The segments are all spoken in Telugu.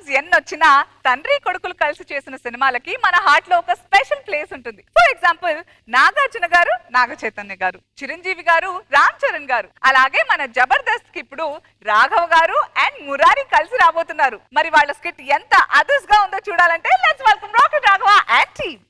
ప్రాబ్లమ్స్ ఎన్నొచ్చినా తండ్రి కొడుకులు కలిసి చేసిన సినిమాలకి మన హార్ట్ లో ఒక స్పెషల్ ప్లేస్ ఉంటుంది. ఫర్ ఎగ్జాంపుల్ నాగార్జున గారు, నాగ చైతన్య గారు, చిరంజీవి గారు, రామ్ చరణ్ గారు, అలాగే మన జబర్దస్త్ కి ఇప్పుడు రాఘవ్ గారు అండ్ మురారి కలిసి రాబోతున్నారు. మరి వాళ్ళ స్కిట్ ఎంత అదర్స్ గా ఉందో చూడాలంటే let's welcome rocket Raghava and team.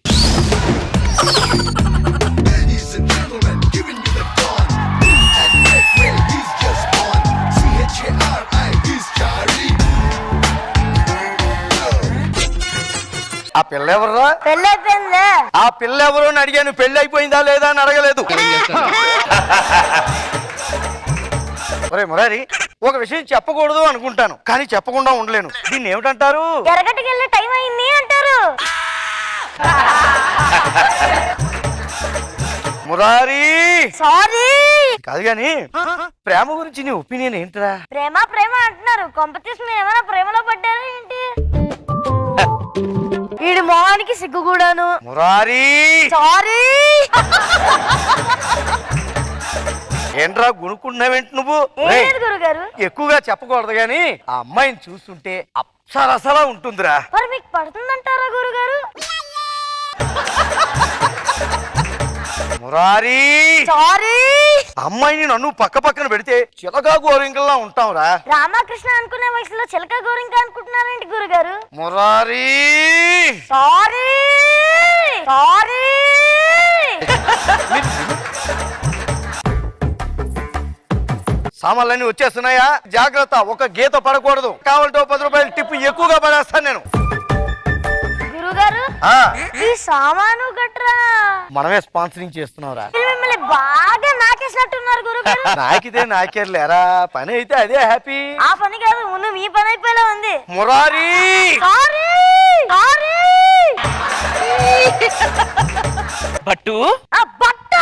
ఆ పిల్ల ఎవర్రా? ఆ పిల్ల ఎవరు అని అడిగాను, పెళ్లి అయిపోయిందా లేదా అని అడగలేదు. ఒరే మురారి, ఒక విషయం చెప్పకూడదు అనుకుంటాను కానీ చెప్పకుండా ఉండలేను. దీన్ని ఏమిటంటారు? టైం అయింది అంటారు. మురారి సారీ కాదు గాని ప్రేమ గురించి నీ ఒపీనియన్ ఏంట్రా? ప్రేమ ప్రేమ అంటున్నారు, కొంపతీసి మీరు ఏమైనా ప్రేమలో పడ్డారా ఏంటి? వీడి మొహానికి సిగ్గు కూడాను. మురారి సారీ. ఏంట్రా గుణుకున్నావేంటి నువ్వు? గురుగారు ఎక్కువగా చెప్పకూడదు గాని ఆ అమ్మాయిని చూస్తుంటే అప్సరసలా ఉంటుందిరా. మరి మీకు పడుతుందంటారా గురుగారు? మురారి సారీ. అమ్మాయిని నన్ను పక్క పక్కన పెడితే చిలకా గోరింకల్లా ఉంటావురా. రామకృష్ణ అనుకునే వయసులో చిలక గోరింక అనుకుంటున్నారేంటి గురుగారు? Murari sorry sorry. సామాన్లన్నీ వచ్చేస్తున్నాయా? జాగ్రత్త, ఒక గీత పడకూడదు. కావాలంటే 10 రూపాయలు టిప్పు ఎక్కువగా పడేస్తాను నేను. గురుగారు ఈ సామాను గట్రా మనమే స్పాన్సరింగ్ చేస్తున్నావురా. మిమ్మల్ని బాగా నాకేసినట్టున్నారు గురుగారు. నాకితే నాకేర్లేరా, పని అయితే అదే హ్యాపీ. ఆ పని కాదు, ముందు మీ పని అయిపోయేలా ఉంది. Murari sorry sorry. బట్టు బట్ట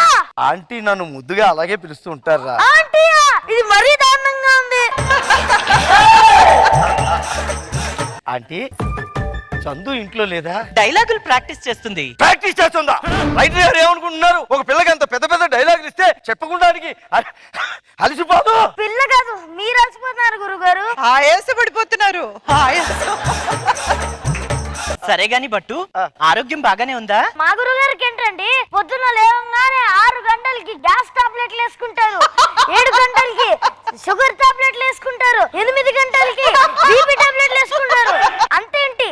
ఆంటీ నన్ను ముద్దుగా అలాగే పిలుస్తూ ఉంటారా? ఆంటీయా, ఇది మరీ దారుణంగా ఉంది. ఆంటీ చందు ఇంట్లో లేదా? డైలాగులు ప్రాక్టీస్ చేస్తుంది. ప్రాక్టీస్ చేస్తుందా? రైటర్ గారు ఏమనుకుంటున్నారు? ఒక పిల్లకి అంత పెద్ద పెద్ద డైలాగులు ఇస్తే చెప్పుకోవడానికి అలసిపోదు. పిల్ల కాదు, మీరు అలసిపోతున్నారు గురుగారు. ఆయాసపడిపోతున్నారు. సరే గాని బట్టు, ఆరోగ్యం బాగానే ఉందా? మా గురుగారికి ఏంటండి, పొద్దున్న లేవగానే 6 గంటలకి గ్యాస్ టాబ్లెట్లు వేసుకుంటారు, 7 గంటలకి షుగర్ టాబ్లెట్లు వేసుకుంటారు, 8 గంటలకి బీపీ టాబ్లెట్లు వేసుకుంటారు. అంతేంటి,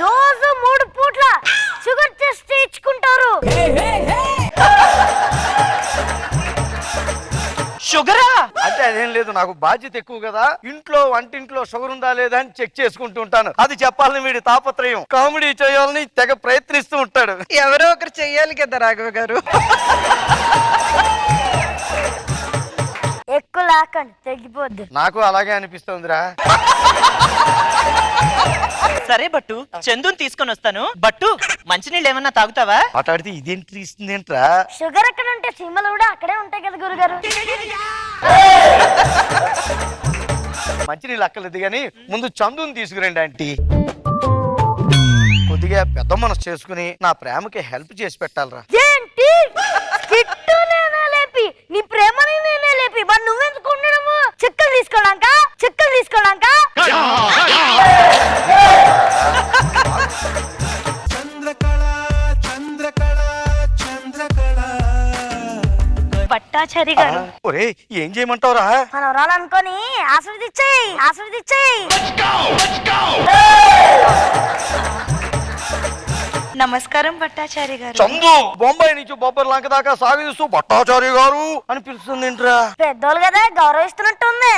రోజు 3 పూట్ల షుగర్ టెస్ట్ చేయించుకుంటారు. షుగరా? అంటే అదేం లేదు, నాకు బాధ్యత ఎక్కువ కదా. ఇంట్లో వంటింట్లో షుగర్ ఉందా లేదా అని చెక్ చేసుకుంటూ ఉంటాను. అది చెప్పాలని వీడి తాపత్రయం. కామెడీ చేయాలని తెగ ప్రయత్నిస్తూ ఉంటాడు. ఎవరో ఒకరు చెయ్యాలి కదా రాఘవ గారు. ఎక్కువ లాకండి, తగ్గిపోద్దు. నాకు అలాగే అనిపిస్తుందిరా. సరే బట్టు, చందుని తీసుకొని వస్తాను. బట్టు, మంచినీళ్ళు ఏమన్నా తాగుతావా? మాట్లాడితే ఇదేంటి ఇస్తుందేంట్రా? షుగర్ ఎక్కడ ఉంటే సినిమాలు కూడా అక్కడే ఉంటాయి కదా గురుగారు. మంచినీళ్ళు అక్కర్లేదు కానీ ముందు చందుని తీసుకురండి ఆంటీ. కొద్దిగా పెద్ద మనసు చేసుకుని నా ప్రేమకి హెల్ప్ చేసి పెట్టాలరా. ఏంటి కిట్టు నేనే లేపి, నీ ప్రేమని నేనే లేపి, మరి నువ్వెందుకు ఉండడము? చెక్కలు తీసుకోడాక చెక్కలు తీసుకోడాక. పట్టాచారి గారు, ఒరే ఏం చేయమంటావురా? మనం రాలనుకొని ఆశీర్వదించేయి ఆశీర్వదించేయి. నమస్కారం భట్టాచారి గారు. చందు బొంబాయి నుంచి బొబ్బర్ లంక దాకా సాగిస్తూ భట్టాచారి గారు అని పిలుస్తుంది ఏంట్రా? పెద్దోళ్ళు కదా, గౌరవిస్తున్నట్టుంది.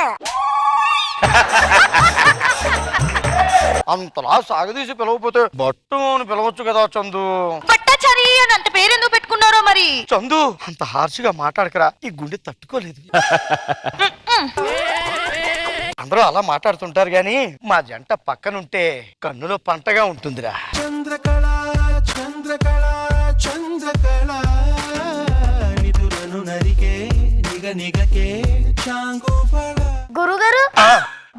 అంతలా సాగదీసి పిలవకపోతే బట్టు అని పిలవచ్చు కదా చందు. భట్టాచారి అని అంత పేరెందుకు పెట్టుకున్నారో మరి. చందు అంత హార్ష్గా మాట్లాడకరా, ఈ గుండె తట్టుకోలేదు. అందరూ అలా మాట్లాడుతుంటారు గాని మా జంట పక్కనుంటే కన్నులో పంటగా ఉంటుందిరా. చంద్రకళ చంద్రకళ చంద్రకళ నిదురను నరికే నిగ నిగకే చాంగుపడ. గురుగారు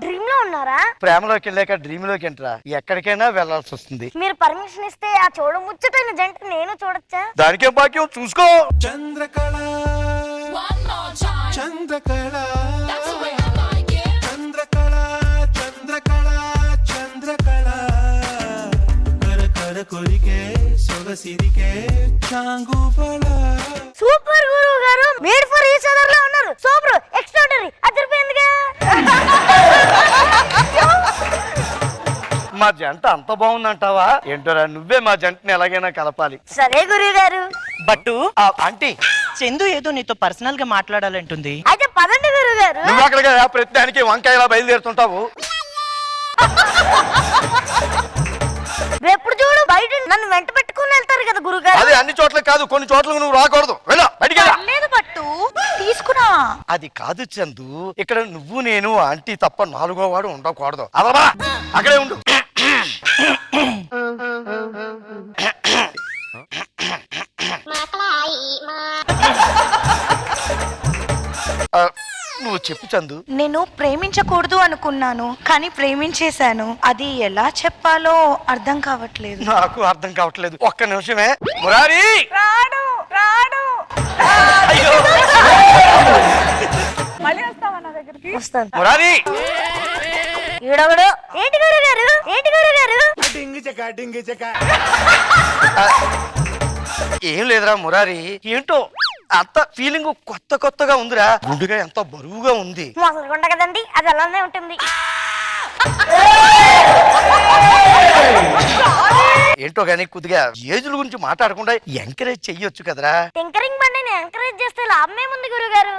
డ్రీమ్ లో ఉన్నారా? ప్రేమలోకి వెళ్ళాక డ్రీమ్ లోకి ఎంట్రా, ఎక్కడికైనా వెళ్లాల్సి వస్తుంది. మీరు పర్మిషన్ ఇస్తే ఆ చూడ ముచ్చటైన జంట నేను చూడొచ్చా? దానికే భాగ్యం, చూసుకో. చంద్రకళ చంద్రకళ చంద్రకళ చంద్రకళ చంద్రకళ ಸೊಗಸಿರಿಕೆ ಸೊಗಸಿರಿಕೆ చాంగుబళ సూపర్ గురువు గారు మేడ్ ఫర్ ఈచ్ అదర్ లా ఉన్నారు. సూపర్ ఎక్స్ట్రాడనరీ అదిరిపోయిందిగా. మా జంట అంత బాగుందంటావా? ఏంటోరా నువ్వే మా జంటని ఎలాగైనా కలపాలి. సరే గురువు గారు. బట్టు ఆంటీ చందు ఏదో నీతో పర్సనల్ గా మాట్లాడాలంటుంది. అయితే పదండి గురువు గారు. నువ్వు అక్కడికి ప్రతిదానికి వంకాయలా బయలుదేరుతుంటావు. ఎప్పుడు చూడు బయట నన్ను వెంట పెట్టుకుని వెళ్తారు కదా గురువు గారు. అది అన్ని చోట్ల కాదు, కొన్ని చోట్లకు నువ్వు రాకూడదు. వెళ్ళ బయటికి వెళ్ళ. లేదు పట్టు తీసుకురా. అది కాదు చందు, ఇక్కడ నువ్వు నేను ఆంటీ తప్ప నాలుగో వాడు ఉండకూడదు. అదబా అక్కడే ఉండు. నువ్వు చెప్పు చందు. నేను ప్రేమించకూడదు అనుకున్నాను కానీ ప్రేమించేశాను. అది ఎలా చెప్పాలో అర్థం కావట్లేదు. నాకు అర్థం కావట్లేదు. ఒక్క నిమిషమే. మురారి రాడు రాడు. అయ్యో. మళ్ళీ వస్తావా నా దగ్గరికి? వస్తాను. మురారి ఈడవడు. ఏంటి గురువు గారు? ఏంటి గురువు గారు? ఏం లేదురా మురారి, ఏంటో అంత ఫీలింగ్ కొత్త కొత్తగా ఉందిరా. గుండెగా ఎంత బరువుగా ఉంది. మొసలుకుంట కదండి, అది అలానే ఉంటుంది. ఏంటో గానీ కొద్దిగా ఏజుల గురించి మాట్లాడకుండా ఎంకరేజ్ చెయ్యొచ్చు కదరా. టింకరింగ్ బండిని ఎంకరేజ్ చేస్తే లాభమేముంది గురువు గారు?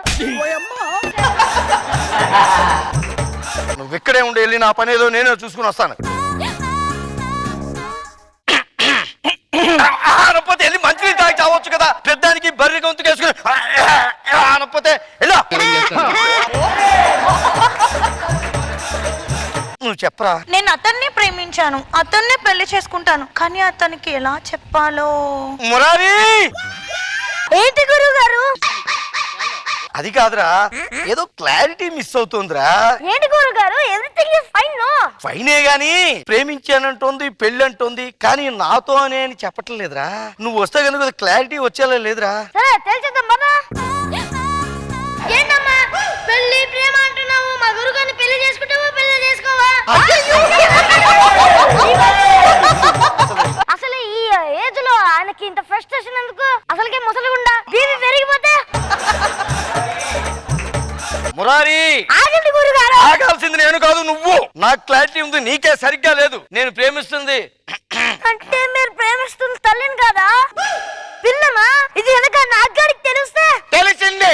నువ్వు ఇక్కడే ఉండి వెళ్ళి నా పని ఏదో నేనే చూసుకుని వస్తాను. అనకపోతే వెళ్ళి మంచినీళ్ళు తాగి చావచ్చు కదా. పెద్దానికి బర్రె గొంతుకేసుకుని అనకపోతే వెళ్ళా. నువ్వు చెప్పరా. నేను అతన్నే ప్రేమించాను, అతన్నే పెళ్లి చేసుకుంటాను, కానీ అతనికి ఎలా చెప్పాలో. మురారి ఏంటి గురువు గారు? అది కాదురా, ఏదో క్లారిటీ మిస్ అవుతుందిరా. ఏంటి గురువు గారు? Everything is fine. నో ఫైనే గాని ప్రేమించానంటోంది, పెళ్ళి అంటోంది, కానీ నాతో అనే అని చెప్పట్లేదురా. నువ్వు వస్తే కనుక క్లారిటీ వచ్చేలా లేదురా. సరే తెలిసేద్దాం బాబా. ఏంటమ్మా పెళ్లి ప్రేమ అంటున్నావు? మా గురువు గారిని పెళ్లి చేసుకుంటావా పెళ్లి చేసుకోవా? అసలు ఈ ఏజ్ లో ఆయనకి ఇంత ఫ్రస్ట్రేషన్ ఎందుకు? అసలుకే ముసలిగుండా బీపీ పెరిగిపోతే. మురారి ఆగండి గురువు గారు. ఆగాల్సింది నేను కాదు నువ్వు. నాకు క్లారిటీ ఉంది, నీకే సరిగ్గా లేదు. నేను ప్రేమిస్తుంది. అంటే మీరు ప్రేమిస్తున్న తల్లిని కాదా పిల్లనా? ఇది వెనక నాగాడికి తెలిస్తే తెలిసింది.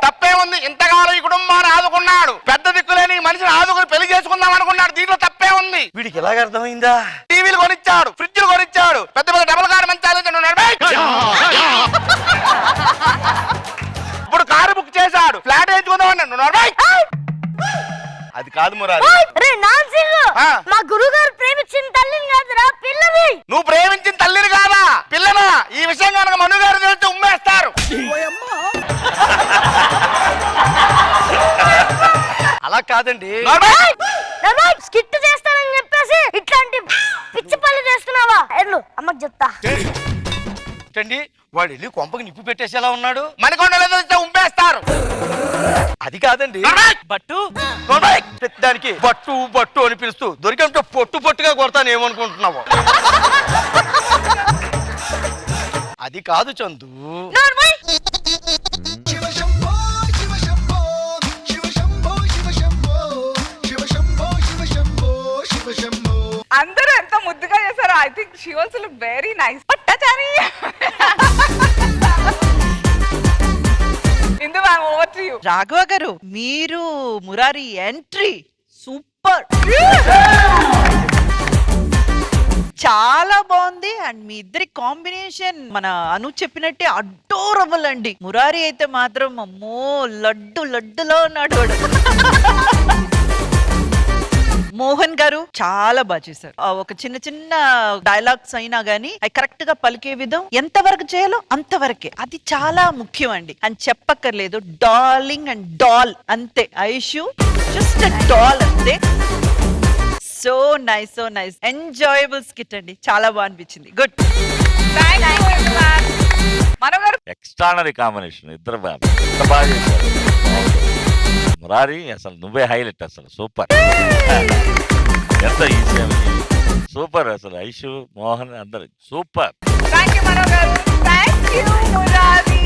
తప్పే ఉంది. ఇంతకాలం ఈ కుటుంబాన్ని ఆదుకున్నాడు, పెద్ద దిక్కులేని మనిషిని ఆదుకుని పెళ్లి చేసుకుందాం అనుకున్నాడు. దీంట్లో తప్పే ఉంది. వీడికి ఎలాగ అర్థమైందా? టీవీలు కొనిచ్చాడు, ఫ్రిడ్జ్లు కొనిచ్చాడు, పెద్ద పెద్ద డబుల్ కార్ మంచాలు ఇప్పుడు కారు బుక్ చేశాడు, ఫ్లాట్ వేయించుకుందాం అన్నాడు. అది కాదు మురారి. రే నాన్సింగ్, ఆ. మా గురువు గారు ప్రేమించిన తల్లిని కాదురా పిల్లని. నువ్వు ప్రేమించిన తల్లిని కాదా పిల్లనా? ఈ విషయం కనుక మను గారు తెలిస్తే ఉమ్మేస్తారు. అలా కాదండి. స్కిట్ చేస్తానని చెప్పేసి ఇట్లాంటి పిచ్చి పనులు చేస్తున్నావా? ఎల్లు అమ్మకి చెప్తా. ఏంటండి వాడు వెళ్ళి కొంపకి నిప్పు పెట్టేసేలా ఉన్నాడు. మనకొండలో ఉమ్మేస్తారు. అది కాదండి. బట్టు దానికి బట్టు బట్టు అని పిలుస్తూ దొరికంటే పొట్టు పొట్టుగా కొడతాను ఏమనుకుంటున్నావు? అది కాదు చందు. అందరూ ఎంత ముద్దుగా చేశారు. I think she also look very nice. Pattachari Indu ma'am over to you. Raghava garu, మీరు మురారి ఎంట్రీ సూపర్, చాలా బాగుంది. అండ్ మీ ఇద్దరి కాంబినేషన్ మన అను చెప్పినట్టే అడోరబుల్ అండి. మురారి అయితే మాత్రం అమ్మో లడ్డు లడ్డులో ఉన్నాడు వాడు. మోహన్ గారు చాలా బాగా చేశారు. ఒక చిన్న చిన్న డైలాగ్స్ అయినా గానీ అవి కరెక్ట్ గా పలికే విధం ఎంత వరకు చేయాలో అంతవరకే. అది చాలా ముఖ్యం అండి అని చెప్పక్కర్లేదు. డార్లింగ్ అండ్ డాల్ అంతే. ఐషు జస్ట్ డాల్ అంతే. So nice, so nice, enjoyable skit అండి. చాలా బాగా అనిపించింది. గుడ్. మనగారు ఎక్స్ట్రానరీ కాంబినేషన్ ఇద్దరు బాగా చేశారు. మురారి అసలు నువ్వే హైలైట్, అసలు సూపర్. ఎంత ఈజీ. సూపర్ అసలు ఐషు మోహన్ అందరు సూపర్. థ్యాంక్ యూ మనో గారు. Thank you Murari.